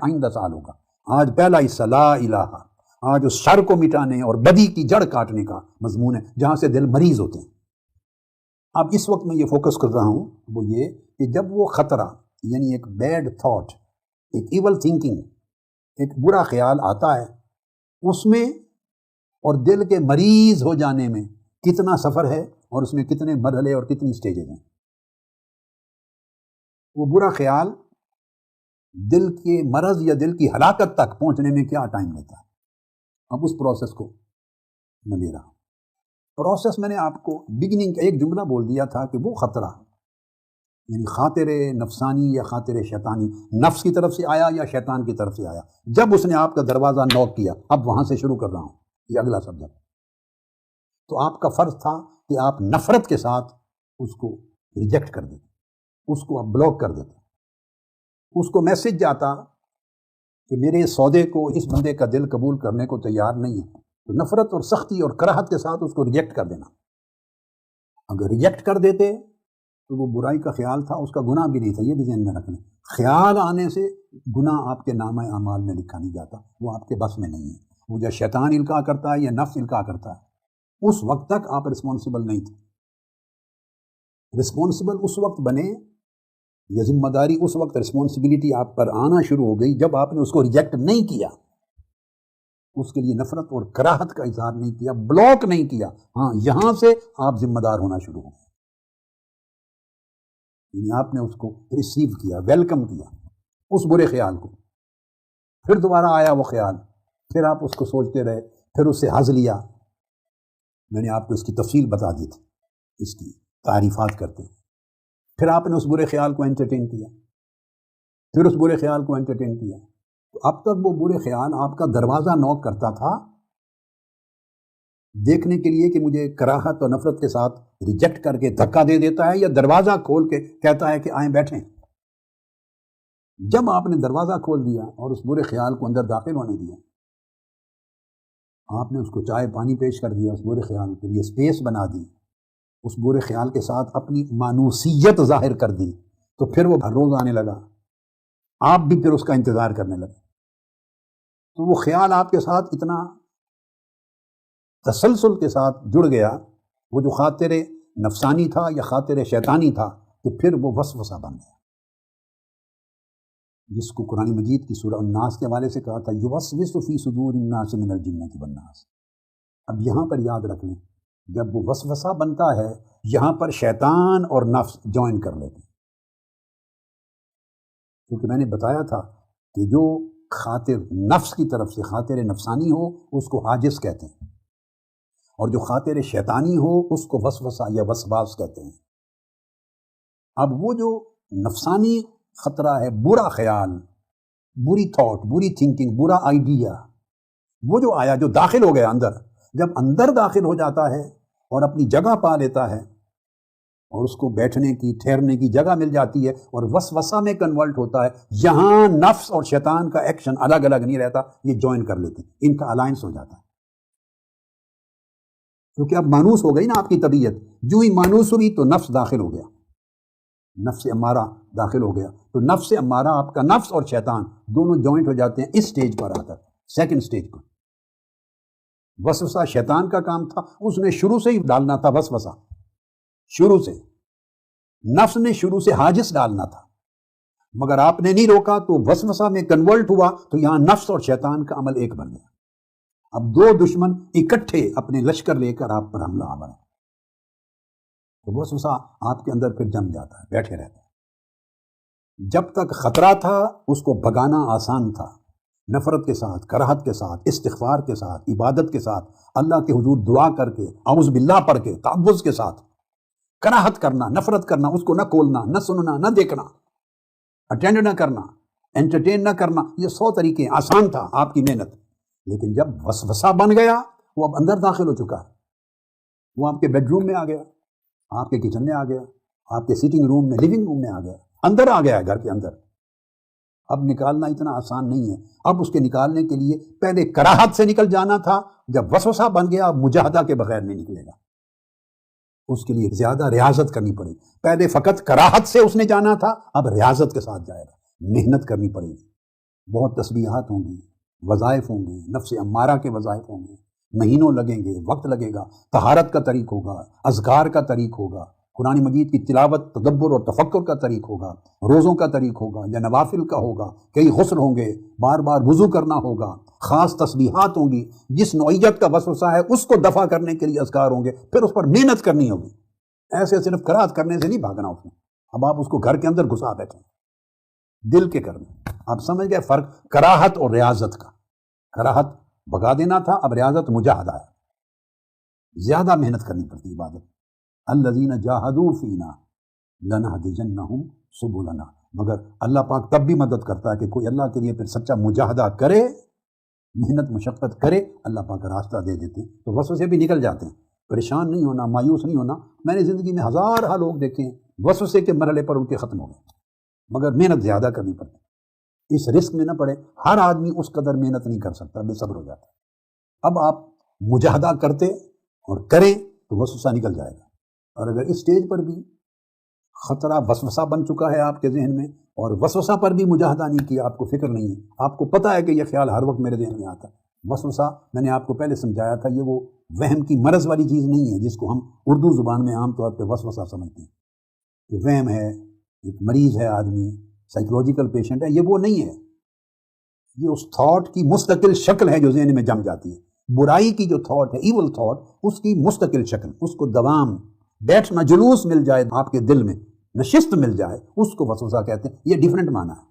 آئندہ سال ہوگا. آج پہلا حصہ لا الہ، آج اس شر کو مٹانے اور بدی کی جڑ کاٹنے کا مضمون ہے جہاں سے دل مریض ہوتے ہیں. اب اس وقت میں یہ فوکس کر رہا ہوں وہ یہ کہ جب وہ خطرہ یعنی ایک بیڈ تھاٹ، ایک ایول تھنکنگ، ایک برا خیال آتا ہے، اس میں اور دل کے مریض ہو جانے میں کتنا سفر ہے اور اس میں کتنے مرحلے اور کتنی سٹیجز ہیں. وہ برا خیال دل کے مرض یا دل کی ہلاکت تک پہنچنے میں کیا ٹائم لیتا ہے. اب اس پروسیس کو میں لے رہا ہوں. پروسیس میں نے آپ کو بگننگ کا ایک جملہ بول دیا تھا کہ وہ خطرہ یعنی خاطر نفسانی یا خاطر شیطانی نفس کی طرف سے آیا یا شیطان کی طرف سے آیا. جب اس نے آپ کا دروازہ نوک کیا، اب وہاں سے شروع کر رہا ہوں، یہ اگلا سبجیکٹ. تو آپ کا فرض تھا کہ آپ نفرت کے ساتھ اس کو ریجیکٹ کر دیتے، اس کو آپ بلاک کر دیتے. اس کو میسج جاتا کہ میرے سودے کو اس بندے کا دل قبول کرنے کو تیار نہیں ہے، تو نفرت اور سختی اور کراہت کے ساتھ اس کو ریجیکٹ کر دینا. اگر ریجیکٹ کر دیتے تو وہ برائی کا خیال تھا، اس کا گناہ بھی نہیں تھا. یہ بھی ذہن میں رکھنا، خیال آنے سے گناہ آپ کے نامہ اعمال میں لکھا نہیں جاتا، وہ آپ کے بس میں نہیں ہے. وہ جو شیطان القاء کرتا ہے یا نفس القاء کرتا ہے، اس وقت تک آپ رسپانسبل نہیں تھے. رسپانسبل اس وقت بنے، یہ ذمہ داری اس وقت رسپانسبلٹی آپ پر آنا شروع ہو گئی جب آپ نے اس کو ریجیکٹ نہیں کیا، اس کے لیے نفرت اور کراہت کا اظہار نہیں کیا، بلاک نہیں کیا. ہاں، یہاں سے آپ ذمہ دار ہونا شروع ہو گئے. یعنی آپ نے اس کو ریسیو کیا، ویلکم کیا اس برے خیال کو. پھر دوبارہ آیا وہ خیال، پھر آپ اس کو سوچتے رہے، پھر اس سے حظ لیا. میں نے آپ کو اس کی تفصیل بتا دی تھی، اس کی تعریفات کرتے ہیں. پھر آپ نے اس برے خیال کو انٹرٹین کیا، پھر اس برے خیال کو انٹرٹین کیا. تو اب تک وہ برے خیال آپ کا دروازہ نوک کرتا تھا دیکھنے کے لیے کہ مجھے کراہت اور نفرت کے ساتھ ریجیکٹ کر کے دھکا دے دیتا ہے یا دروازہ کھول کے کہتا ہے کہ آئیں بیٹھیں. جب آپ نے دروازہ کھول دیا اور اس برے خیال کو اندر داخل ہونے دیا، آپ نے اس کو چائے پانی پیش کر دیا، اس برے خیال کے لیے اسپیس بنا دی، اس برے خیال کے ساتھ اپنی مانوسیت ظاہر کر دی، تو پھر وہ ہر روز آنے لگا. آپ بھی پھر اس کا انتظار کرنے لگے. تو وہ خیال آپ کے ساتھ اتنا تسلسل کے ساتھ جڑ گیا، وہ جو خاطر نفسانی تھا یا خاطر شیطانی تھا، کہ پھر وہ وسوسہ بن گیا، جس کو قرآن مجید کی سورہ الناس کے حوالے سے کہا تھا یوسوس فی صدور الناس من الجنۃ والناس. اب یہاں پر یاد رکھ لیں، جب وہ وسوسہ بنتا ہے یہاں پر شیطان اور نفس جوائن کر لیتے ہیں. کیونکہ میں نے بتایا تھا کہ جو خاطر نفس کی طرف سے خاطر نفسانی ہو اس کو حاجز کہتے ہیں، اور جو خاطر شیطانی ہو اس کو وسوسہ یا وسواس کہتے ہیں. اب وہ جو نفسانی خطرہ ہے، برا خیال، بری تھاٹ، بری تھنکنگ، برا آئیڈیا، وہ جو آیا، جو داخل ہو گیا اندر، جب اندر داخل ہو جاتا ہے اور اپنی جگہ پا لیتا ہے اور اس کو بیٹھنے کی ٹھہرنے کی جگہ مل جاتی ہے اور وسوسہ میں کنورٹ ہوتا ہے، یہاں نفس اور شیطان کا ایکشن الگ الگ نہیں رہتا، یہ جوائن کر لیتے ہیں، ان کا الائنس ہو جاتا ہے. کیونکہ اب مانوس ہو گئی نا آپ کی طبیعت، جو ہی مانوس ہوئی تو نفس داخل ہو گیا، نفس امارہ داخل ہو گیا. تو نفس امارہ، آپ کا نفس اور شیطان دونوں جوائنٹ ہو جاتے ہیں. اس سٹیج پر آتا ہے، سیکنڈ سٹیج پر. وسوسہ شیطان کا کام تھا، اس نے شروع سے ہی ڈالنا تھا وسوسہ، شروع سے نفس نے شروع سے حاجز ڈالنا تھا، مگر آپ نے نہیں روکا تو وسوسہ میں کنورٹ ہوا، تو یہاں نفس اور شیطان کا عمل ایک بن گیا. اب دو دشمن اکٹھے اپنے لشکر لے کر آپ پر حملہ آور ہے. تو وسوسہ آپ کے اندر پھر جم جاتا ہے، بیٹھے رہتا ہے. جب تک خطرہ تھا اس کو بھگانا آسان تھا، نفرت کے ساتھ، کراہت کے ساتھ، استغفار کے ساتھ، عبادت کے ساتھ، اللہ کے حضور دعا کر کے، اعوذ باللہ پڑھ کے، تعوذ کے ساتھ کراہت کرنا، نفرت کرنا، اس کو نہ کھولنا، نہ سننا، نہ دیکھنا، اٹینڈ نہ کرنا، انٹرٹین نہ کرنا، یہ 100 طریقے آسان تھا آپ کی محنت. لیکن جب وسوسہ بن گیا، وہ اب اندر داخل ہو چکا ہے، وہ آپ کے بیڈ روم میں آ گیا، آپ کے کچن میں آ گیا، آپ کے سیٹنگ روم میں، لیونگ روم میں آ گیا، اندر آ گیا ہے گھر کے اندر. اب نکالنا اتنا آسان نہیں ہے. اب اس کے نکالنے کے لیے پہلے کراہت سے نکل جانا تھا، جب وسوسہ بن گیا اب مجاہدہ کے بغیر نہیں نکلے گا، اس کے لیے زیادہ ریاضت کرنی پڑے گی. پہلے فقط کراہت سے اس نے جانا تھا، اب ریاضت کے ساتھ جائے گا، محنت کرنی پڑے گی. بہت تسبیحات ہوں گی، وظائف ہوں گے، نفس امارہ کے وظائف ہوں گے، مہینوں لگیں گے، وقت لگے گا، طہارت کا طریق ہوگا، اذکار کا طریق ہوگا، قرآن مجید کی تلاوت، تدبر اور تفکر کا طریق ہوگا، روزوں کا طریق ہوگا یا نوافل کا ہوگا، کئی غسل ہوں گے، بار بار وضو کرنا ہوگا، خاص تسبیحات ہوں گی، جس نوعیت کا وسوسہ ہے اس کو دفع کرنے کے لیے اذکار ہوں گے، پھر اس پر محنت کرنی ہوگی، ایسے صرف قرات کرنے سے نہیں بھاگنا اس میں، اب آپ اس کو گھر کے اندر گھسا بیٹھیں، دل کے کرنے، آپ سمجھ گئے فرق کراہت اور ریاضت کا؟ کراہت بھگا دینا تھا، اب ریاضت مجاہدہ ہے، زیادہ محنت کرنی پڑتی عبادت۔ الذین جاہدوا فینا لنہدینہم سبلنا، مگر اللہ پاک تب بھی مدد کرتا ہے کہ کوئی اللہ کے لیے پھر سچا مجاہدہ کرے، محنت مشقت کرے، اللہ پاک راستہ دے دیتے ہیں، تو وسوسے بھی نکل جاتے ہیں۔ پریشان نہیں ہونا، مایوس نہیں ہونا۔ میں نے زندگی میں ہزارہ لوگ دیکھے ہیں وسوسے کے مرحلے پر ان کے ختم ہو گئے، مگر محنت زیادہ کرنی پڑتی، اس رسک میں نہ پڑے۔ ہر آدمی اس قدر محنت نہیں کر سکتا، بے صبر ہو جاتا ہے۔ اب آپ مجاہدہ کرتے اور کریں تو وسوسہ نکل جائے گا، اور اگر اس سٹیج پر بھی خطرہ وسوسہ بن چکا ہے آپ کے ذہن میں، اور وسوسہ پر بھی مجاہدہ نہیں کیا، آپ کو فکر نہیں ہے، آپ کو پتہ ہے کہ یہ خیال ہر وقت میرے ذہن میں آتا ہے۔ وسوسہ میں نے آپ کو پہلے سمجھایا تھا، یہ وہ وہم کی مرض والی چیز نہیں ہے جس کو ہم اردو زبان میں عام طور پہ وسوسہ سمجھتے ہیں، یہ وہم ہے، ایک مریض ہے آدمی، سائیکولوجیکل پیشنٹ ہے، یہ وہ نہیں ہے، یہ اس تھاٹ کی مستقل شکل ہے جو ذہن میں جم جاتی ہے۔ برائی کی جو تھاٹ ہے، ایول تھاٹ، اس کی مستقل شکل، اس کو دوام، بیٹھنا، جلوس مل جائے آپ کے دل میں، نشست مل جائے، اس کو وسوسہ کہتے ہیں۔ یہ ڈیفرنٹ معنی ہے۔